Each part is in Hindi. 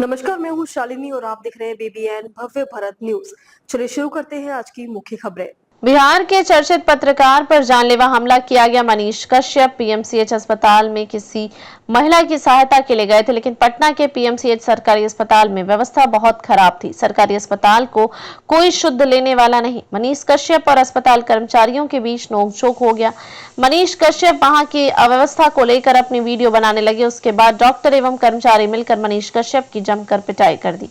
नमस्कार, मैं हूँ शालिनी और आप देख रहे हैं BBN भव्य भारत न्यूज। चलिए शुरू करते हैं आज की मुख्य खबरें। बिहार के चर्चित पत्रकार पर जानलेवा हमला किया गया। मनीष कश्यप पीएमसीएच अस्पताल में किसी महिला की सहायता के लिए गए थे, लेकिन पटना के पीएमसीएच सरकारी अस्पताल में व्यवस्था बहुत खराब थी। सरकारी अस्पताल को कोई शुद्ध लेने वाला नहीं। मनीष कश्यप और अस्पताल कर्मचारियों के बीच नोकझोंक हो गया। मनीष कश्यप वहां की अव्यवस्था को लेकर अपनी वीडियो बनाने लगे। उसके बाद डॉक्टर एवं कर्मचारी मिलकर मनीष कश्यप की जमकर पिटाई कर दी।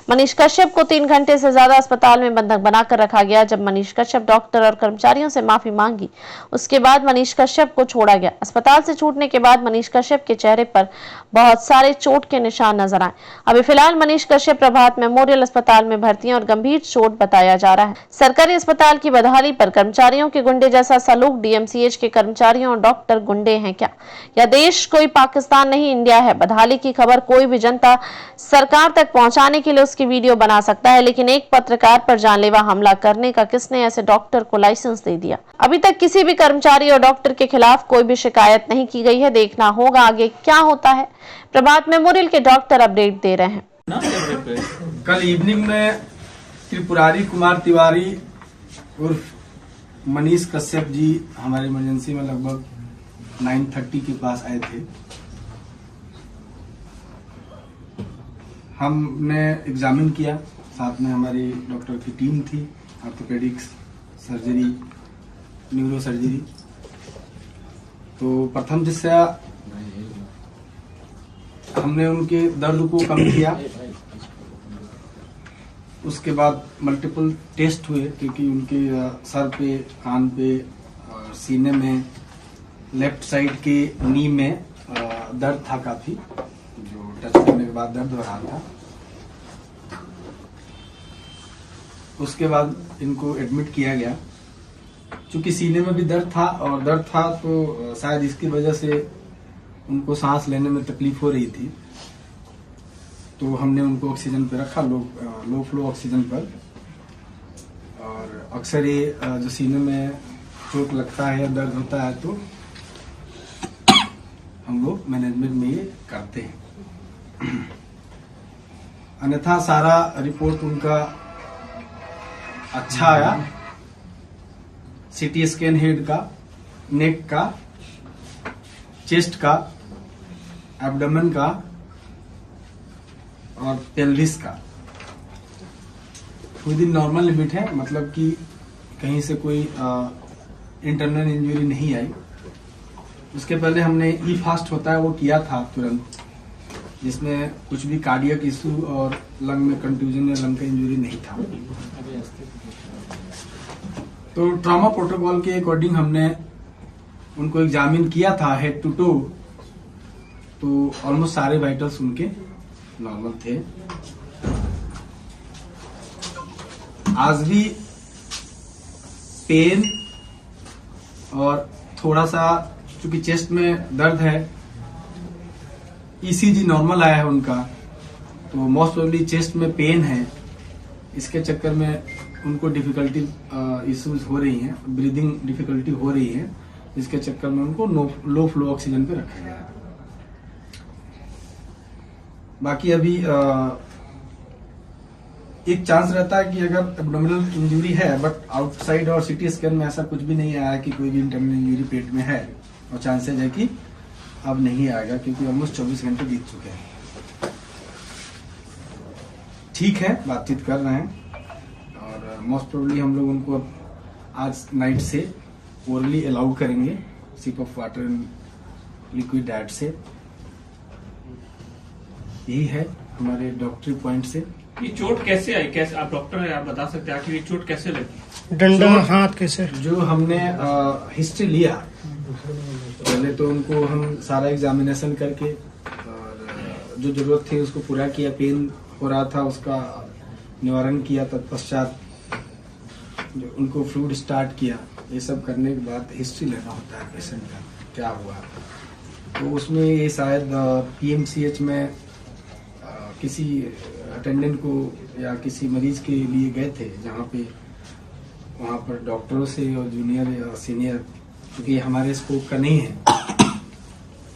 मनीष कश्यप को 3 घंटे से ज्यादा अस्पताल में बंधक बनाकर रखा गया। जब मनीष कश्यप डॉक्टर और कर्मचारियों से माफी मांगी, उसके बाद मनीष कश्यप को छोड़ा गया। अस्पताल से छूटने के बाद मनीष कश्यप के चेहरे पर बहुत सारे चोट के निशान नजर आए। अभी फिलहाल मनीष कश्यप प्रभात मेमोरियल अस्पताल में भर्ती हैं और गंभीर चोट बताया जा रहा है। सरकारी अस्पताल की बदहाली पर कर्मचारियों के गुंडे जैसा सलूक। डीएमसीएच के कर्मचारियों और डॉक्टर गुंडे हैं क्या? यह देश कोई पाकिस्तान नहीं, इंडिया है। बदहाली की खबर कोई भी जनता सरकार तक पहुंचाने के लिए उसकी वीडियो बना सकता है, लेकिन एक पत्रकार पर जानलेवा हमला करने का किसने ऐसे डॉक्टर को लाइसेंस दे दिया? अभी तक किसी भी कर्मचारी और डॉक्टर के खिलाफ कोई भी शिकायत नहीं की गई है। देखना होगा आगे क्या होता है। प्रभात मेमोरियल के डॉक्टर अपडेट दे रहे हैं। कल इवनिंग में त्रिपुरारी कुमार तिवारी उर्फ मनीष कश्यप जी हमारे इमरजेंसी में लगभग 9:30 के पास आए थे। हमने एग्जामिन किया, साथ में हमारी डॉक्टर की टीम थी, ऑर्थोपेडिक्स, सर्जरी, न्यूरो सर्जरी। तो प्रथम दृष्टया हमने उनके दर्द को कम किया। उसके बाद मल्टीपल टेस्ट हुए, क्योंकि उनके सर पे, कान पे और सीने में, लेफ्ट साइड के नी में दर्द था काफी, जो टच करने के बाद दर्द हो रहा था। उसके बाद इनको एडमिट किया गया। चूंकि सीने में भी दर्द था और दर्द था तो शायद इसकी वजह से उनको सांस लेने में तकलीफ हो रही थी, तो हमने उनको ऑक्सीजन पे रखा, लो फ्लो ऑक्सीजन पर। और अक्सर ये जो सीने में चोट लगता है या दर्द होता है तो हम लोग मैनेजमेंट में ये करते हैं। अन्यथा सारा रिपोर्ट उनका अच्छा आया। सीटी स्कैन हेड का, नेक का, चेस्ट का, एब्डोमेन का और पेल्विस का विद इन नॉर्मल लिमिट है, मतलब कि कहीं से कोई इंटरनल इंजरी नहीं आई। उसके पहले हमने ई फास्ट होता है वो किया था तुरंत, जिसमें कुछ भी कार्डियक इशू और लंग में कंट्यूजन या लंग का इंजरी नहीं था। तो ट्रॉमा प्रोटोकॉल के अकॉर्डिंग हमने उनको एग्जामिन किया था हेड टू टो, तो ऑलमोस्ट सारे वाइटल्स उनके नॉर्मल थे। आज भी पेन और थोड़ा सा चूंकि चेस्ट में दर्द है, ईसीजी नॉर्मल आया है उनका, तो मोस्ट प्रोबेबली चेस्ट में पेन है। इसके चक्कर में उनको डिफिकल्टी इश्यूज हो रही हैं, ब्रीदिंग डिफिकल्टी हो रही है, जिसके चक्कर में उनको लो फ्लो ऑक्सीजन पे रखा गया है। बाकी अभी एक चांस रहता है कि अगर एब्डोमिनल इंजरी है, बट आउटसाइड और सीटी स्कैन में ऐसा कुछ भी नहीं आया कि कोई भी इंटरनल इंजरी पेट में है, और चांसेज है कि अब नहीं आएगा, क्योंकि ऑलमोस्ट 24 घंटे बीत चुके हैं। ठीक है, बातचीत कर रहे हैं और मोस्ट प्रोबेबली हम लोग उनको आज नाइट से ओरली अलाउ करेंगे, sip of water and liquid diet से। यही है हमारे डॉक्टरी पॉइंट से। ये चोट कैसे आई? कैसे, आप डॉक्टर हैं, आप बता सकते हैं आखिर ये चोट कैसे लगी? डंडा हाथ कैसे? जो हमने हिस्ट्री लिया, पहले तो उनको हम सारा एग्जामिनेशन करके और जो जरूरत थी उसको पूरा किया। पेन हो रहा था उसका निवारण किया, तत्पश्चात जो उनको फ्लूइड स्टार्ट किया। ये सब करने के बाद हिस्ट्री लेना होता है पेशेंट का, क्या हुआ। तो उसमें ये शायद पीएमसीएच में किसी अटेंडेंट को या किसी मरीज के लिए गए थे, जहाँ पे वहाँ पर डॉक्टरों से और जूनियर या सीनियर, क्योंकि हमारे स्कोप का नहीं है,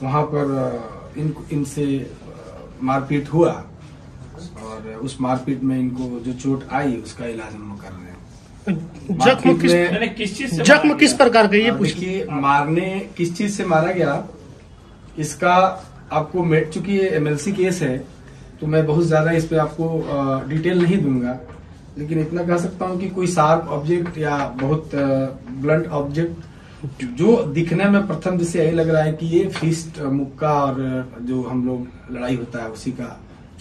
वहाँ पर इनसे मारपीट हुआ। और उस मारपीट में इनको जो चोट आई उसका इलाज हम लोग कर रहे हैं। जख्म किस मैंने किस चीज से जख्म मारा किस गया? प्रकार का ये पूछ देखिए, मारने किस चीज से मारा गया इसका आपको चूंकि ये एमएलसी केस है तो मैं बहुत ज्यादा इस पे आपको डिटेल नहीं दूंगा, लेकिन इतना कह सकता हूं कि कोई शार्प ऑब्जेक्ट या बहुत ब्लंट ऑब्जेक्ट जो दिखने में प्रथम दृष्टि यही लग रहा है कि ये फिस्ट मुक्का और जो हम लोग लड़ाई होता है उसी का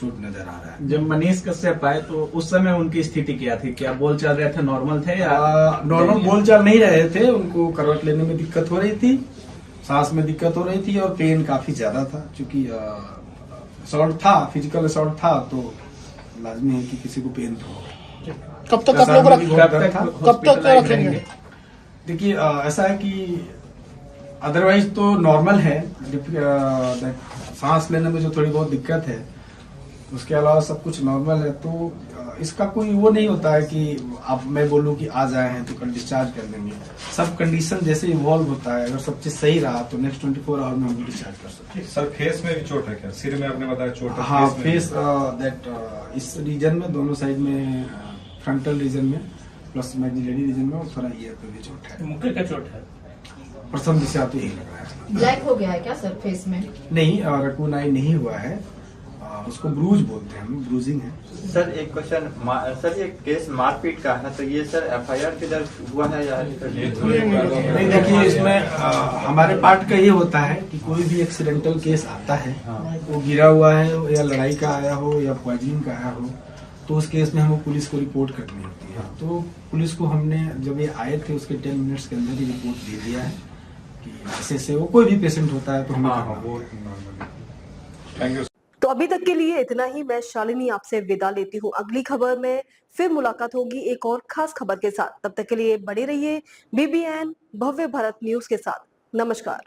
चोट नजर आ रहा है। जब मनीष कश्यप आए तो उस समय उनकी स्थिति क्या थी? क्या बोल चल रहे थे, नॉर्मल थे या नॉर्मल बोलचाल नहीं रहे थे, उनको करवट लेने में दिक्कत हो रही थी, सांस में दिक्कत हो रही थी और पेन काफी ज्यादा था। क्योंकि असॉल्ट था, फिजिकल असॉल्ट था तो लाजमी है कि किसी को पेन तो होगा। कब तक आप लोग कब तक हॉस्पिटलाइज्ड रखेंगे? देखिए ऐसा है कि अदरवाइज तो नॉर्मल है, सांस लेने में जो थोड़ी बहुत दिक्कत है उसके अलावा सब कुछ नॉर्मल है। तो इसका कोई वो नहीं होता है कि अब मैं बोलूं कि आज आए हैं तो कल डिस्चार्ज कर देंगे। सब कंडीशन जैसे इवॉल्व होता है, अगर सब चीज सही रहा तो नेक्स्ट 24 आवर में हम डिस्चार्ज कर सकते हैं। सर फेस में भी चोट है क्या? सिर में आपने बताया चोट है, हाँ, फेस में फेस दैट इस रीजन में, दोनों साइड में, फ्रंटल रीजन में प्लस मैग्जिलरी रीजन में और थोड़ा ईयर पे भी चोट है। मुक्के का चोट है। प्रथम दिशा तो यही लग रहा है। ब्लैक हो गया है क्या सर फेस में? नहीं, रकून आई नहीं हुआ है, उसको ब्रूज बोलते हैं, हम ब्रूजिंग है। सर एक क्वेश्चन, सर ये केस मारपीट का है तो ये सर एफआईआर के दर्ज हुआ है या नहीं, देखिए इसमें हमारे पार्ट का ये होता है कि कोई भी एक्सीडेंटल केस आता है, वो गिरा हुआ है या लड़ाई का आया हो या पॉइजनिंग का आया हो, तो उस केस में हमको पुलिस को रिपोर्ट करनी होती है। तो पुलिस को हमने जब ये आए थे उसके 10 मिनट्स के अंदर ही रिपोर्ट दे दिया है कि ऐसे से वो कोई भी पेशेंट होता है तो हमें करना होगा। Thank you. तो अभी तक के लिए इतना ही। मैं शालिनी आपसे विदा लेती हूँ। अगली खबर में फिर मुलाकात होगी एक और खास खबर के साथ। तब तक के लिए बने रहिए BBN भव्य भारत न्यूज के साथ। नमस्कार।